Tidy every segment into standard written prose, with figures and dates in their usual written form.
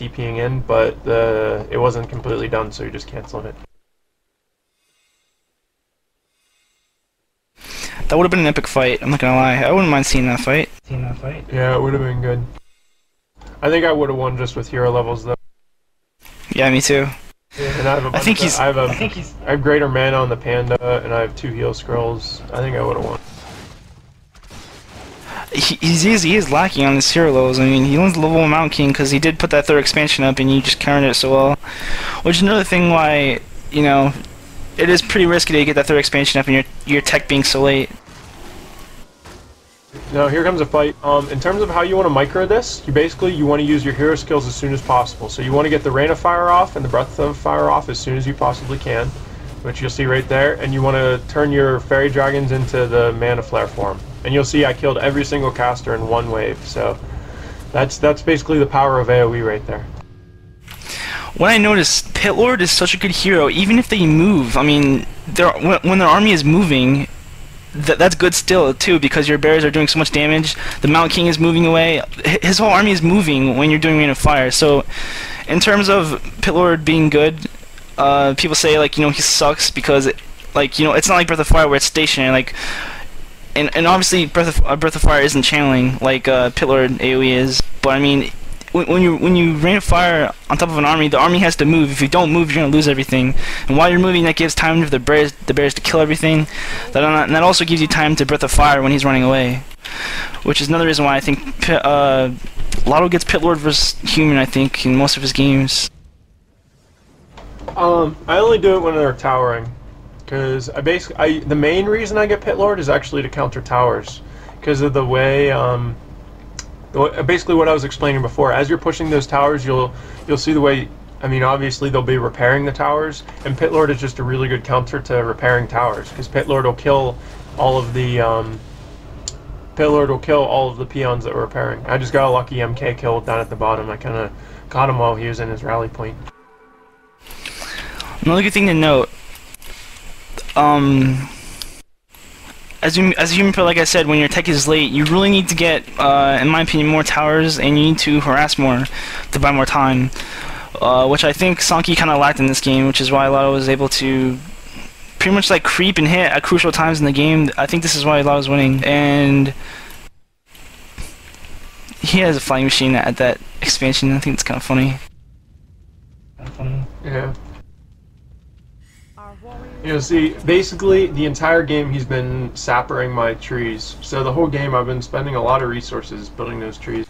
TPing in, but it wasn't completely done, so you're just canceling it. That would have been an epic fight, I'm not gonna lie. I wouldn't mind seeing that fight. Yeah, it would have been good. I think I would have won just with hero levels, though. Yeah, me too. Yeah, and I have greater mana on the panda, and I have 2 heal scrolls. I think I would have won. He is lacking on his hero levels. I mean, he owns the level 1 Mountain King because he did put that 3rd expansion up and you just countered it so well. Which is another thing why, you know, it is pretty risky to get that 3rd expansion up and your tech being so late. Now here comes a fight. In terms of how you want to micro this, you want to use your hero skills as soon as possible. So you want to get the Rain of Fire off and the Breath of Fire off as soon as you possibly can, which you'll see right there. And you want to turn your Fairy Dragons into the Mana Flare form. And you'll see I killed every single caster in 1 wave. So that's basically the power of AoE right there. What I noticed, Pit Lord is such a good hero. Even if they move, I mean, when their army is moving, that's good still too, because your bears are doing so much damage. The Mountain King is moving away. His whole army is moving when you're doing Rain of Fire. So, in terms of Pit Lord being good, people say like, you know, he sucks because like, you know, it's not like Breath of Fire where it's stationary. Like, and obviously Breath of Fire isn't channeling like Pit Lord AoE is. But I mean, when you Rain of Fire on top of an army, the army has to move. If you don't move, you're gonna lose everything. And while you're moving, that gives time for the bears to kill everything. And that also gives you time to Breath of Fire when he's running away. Which is another reason why I think Lado gets Pit Lord versus Human, I think, in most of his games. I only do it when they're towering, because the main reason I get Pit Lord is actually to counter towers, because of the way basically what I was explaining before. As you're pushing those towers, you'll see the way. I mean, obviously they'll be repairing the towers, and Pit Lord is just a really good counter to repairing towers, because Pit Lord will kill all of the peons that were repairing. I just got a lucky MK kill down at the bottom. I kind of caught him while he was in his rally point. Another good thing to note, as a human player, like I said, when your tech is late, you really need to get, in my opinion, more towers, and you need to harass more to buy more time, which I think Sanki kind of lacked in this game, which is why Lado was able to pretty much like creep and hit at crucial times in the game. I think this is why Lado was winning, and he has a flying machine at that expansion. I think it's kind of funny. Yeah. You know, see, basically the entire game he's been sappering my trees. So the whole game I've been spending a lot of resources building those trees.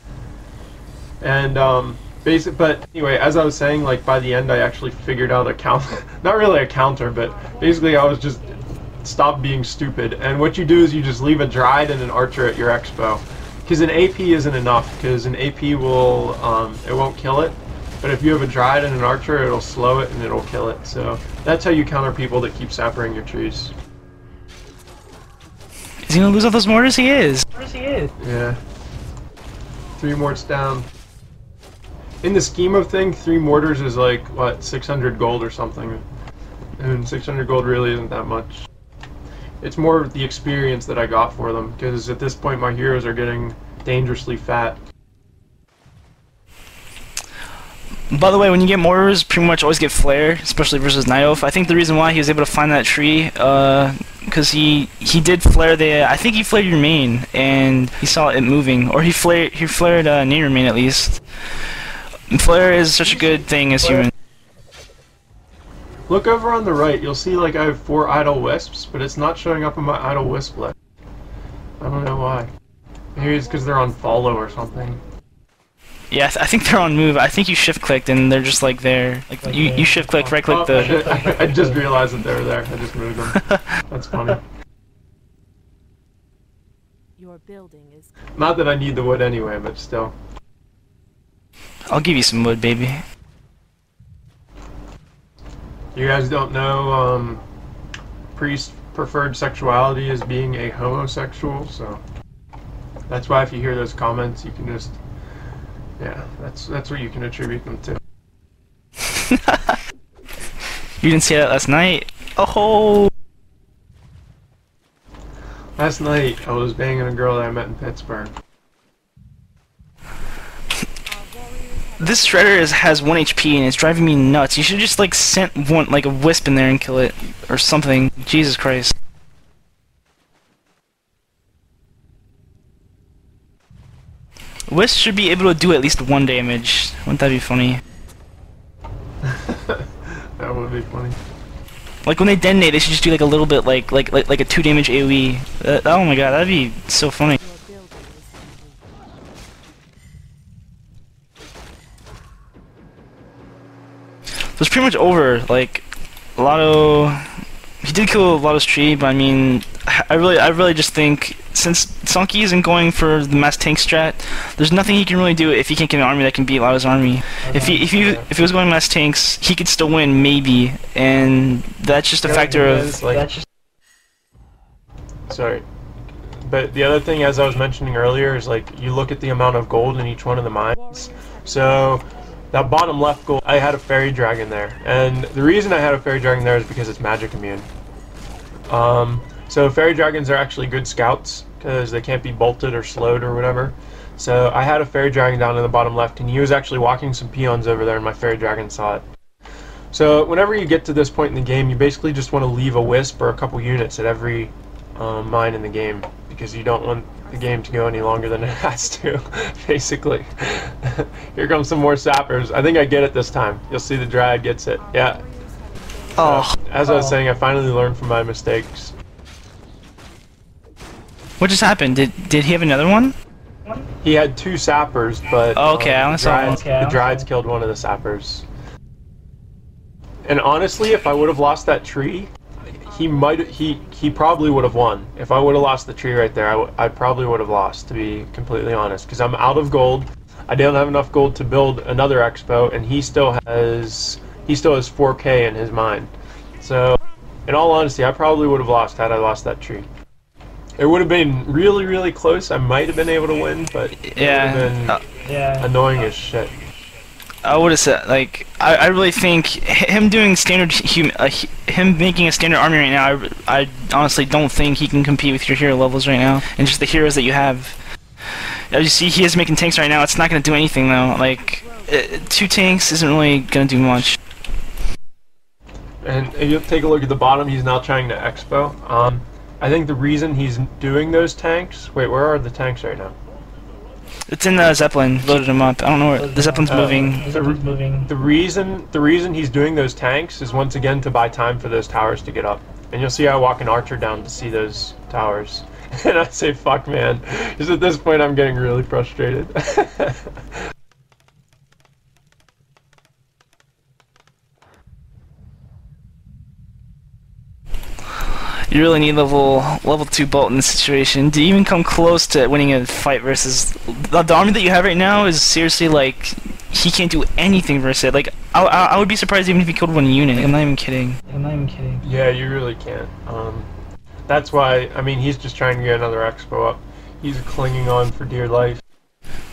And but anyway, as I was saying, like by the end I actually figured out a counter, not really a counter, but basically I was just stop being stupid. And what you do is you just leave a Dryad and an Archer at your expo, because an AP isn't enough, because an AP will it won't kill it. But if you have a Dryad and an Archer, it'll slow it and it'll kill it. So that's how you counter people that keep sappering your trees. Is he gonna lose all those mortars? He is. Yeah. 3 morts down. In the scheme of things, 3 mortars is like, what, 600 gold or something. And 600 gold really isn't that much. It's more the experience that I got for them, because at this point my heroes are getting dangerously fat. By the way, when you get mortars, pretty much always get flare, especially versus nightelf. I think the reason why he was able to find that tree, because he did flare I think he flared your main, and he saw it moving, or he flared near your main at least. And flare is such a good thing as human. Look over on the right, you'll see like I have 4 idle wisps, but it's not showing up on my idle wisp list. I don't know why. Maybe it's because they're on follow or something. Yeah, I think they're on move. I think you shift clicked and they're just like there. Like you shift click, right click the. I just realized that they were there. I just moved them. That's funny. Your building is. Not that I need the wood anyway, but still. I'll give you some wood, baby. You guys don't know Priest preferred sexuality as being a homosexual, so that's why if you hear those comments, you can just. Yeah, that's what you can attribute them to. You didn't see that last night? Oh! Last night, I was banging a girl that I met in Pittsburgh. This shredder has 1 HP and it's driving me nuts. You should just like send one like a wisp in there and kill it or something. Jesus Christ. Wisp should be able to do at least 1 damage. Wouldn't that be funny? That would be funny. Like when they detonate, they should just do like a little bit like a 2 damage AoE. Oh my god, that'd be so funny. Your building is It's pretty much over. Like Lado, he did kill Lado's tree, but I mean, I really just think since Sunky isn't going for the mass tank strat, there's nothing he can really do if he can't get an army that can beat Lado's army. If he was going mass tanks, he could still win maybe, and that's just a factor of like. Sorry. But the other thing, as I was mentioning earlier, is like you look at the amount of gold in each one of the mines. So that bottom left gold, I had a fairy dragon there, and the reason I had a fairy dragon there is because it's magic immune. So fairy dragons are actually good scouts because they can't be bolted or slowed or whatever. So I had a fairy dragon down in the bottom left, and he was actually walking some peons over there, and my fairy dragon saw it. So whenever you get to this point in the game, you basically just want to leave a wisp or a couple units at every mine in the game, because you don't want the game to go any longer than it has to, basically. Here comes some more sappers. I think I get it this time. You'll see the Dryad gets it. Yeah. As I was saying, I finally learned from my mistakes. What just happened? Did he have another one? He had 2 sappers, but Oh, okay, I only saw one. the Dryads killed one of the sappers. And honestly, if I would have lost that tree, he probably would have won. If I would have lost the tree right there, I probably would have lost, to be completely honest, because I'm out of gold. I didn't have enough gold to build another expo, and he still has 4K in his mine. So, in all honesty, I probably would have lost had I lost that tree. It would have been really, really close. I might have been able to win, but it would have been annoying as shit. I would have said, like, I really think him doing standard him making a standard army right now, I honestly don't think he can compete with your hero levels right now, and just the heroes that you have. As you see, he is making tanks right now. It's not going to do anything, though. Like, 2 tanks isn't really going to do much. And if you take a look at the bottom, he's now trying to expo. I think the reason he's doing those tanks... Wait, where are the tanks right now? It's in the Zeppelin. Loaded him up. I don't know where... The Zeppelin's moving. The reason he's doing those tanks is once again to buy time for those towers to get up. And you'll see I walk an archer down to see those towers. And I say, fuck, man. Because at this point, I'm getting really frustrated. You really need level 2 bolt in this situation to even come close to winning a fight versus... The army that you have right now is seriously, like, he can't do anything versus it. Like, I would be surprised even if he killed 1 unit. I'm not even kidding. Yeah, you really can't. That's why, I mean, he's just trying to get another expo up. He's clinging on for dear life.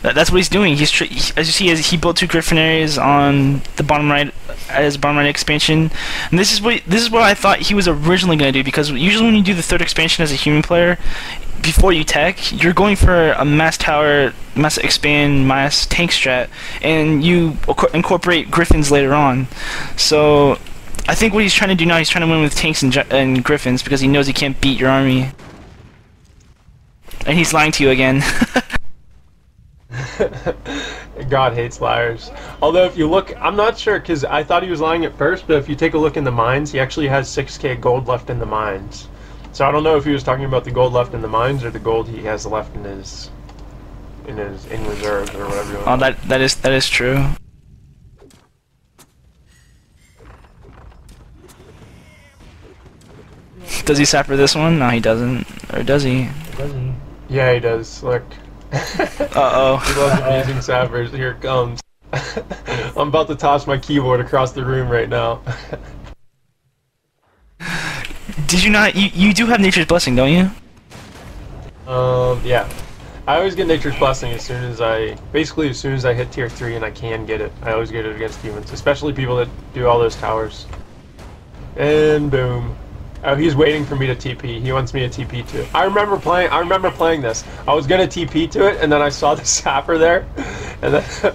That's what he's doing. As you see, he built 2 Griffin areas on the bottom right as bottom right expansion, and this is what I thought he was originally going to do, because usually when you do the 3rd expansion as a human player, before you tech, you're going for a mass tower, mass expand, mass tank strat, and you incorporate Griffins later on. So I think what he's trying to do now, he's trying to win with tanks and Griffins because he knows he can't beat your army, and he's lying to you again. God hates liars. Although if you look, I'm not sure, because I thought he was lying at first, but if you take a look in the mines, he actually has 6K gold left in the mines. So I don't know if he was talking about the gold left in the mines or the gold he has left in his reserves or whatever you want. Oh, that is true. Does he sapper this one? No, he doesn't. Or does he? Yeah, he does. Look. Uh-oh. He loves abusing sappers. Here it comes. I'm about to toss my keyboard across the room right now. Did you not? You do have Nature's Blessing, don't you? Yeah. I always get Nature's Blessing as soon as I hit tier 3 and I can get it. I always get it against humans, especially people that do all those towers. And boom. Oh, he's waiting for me to TP. He wants me to TP to it. I remember playing this. I was gonna TP to it, and then I saw the sapper there, And then,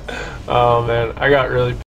oh man, I got really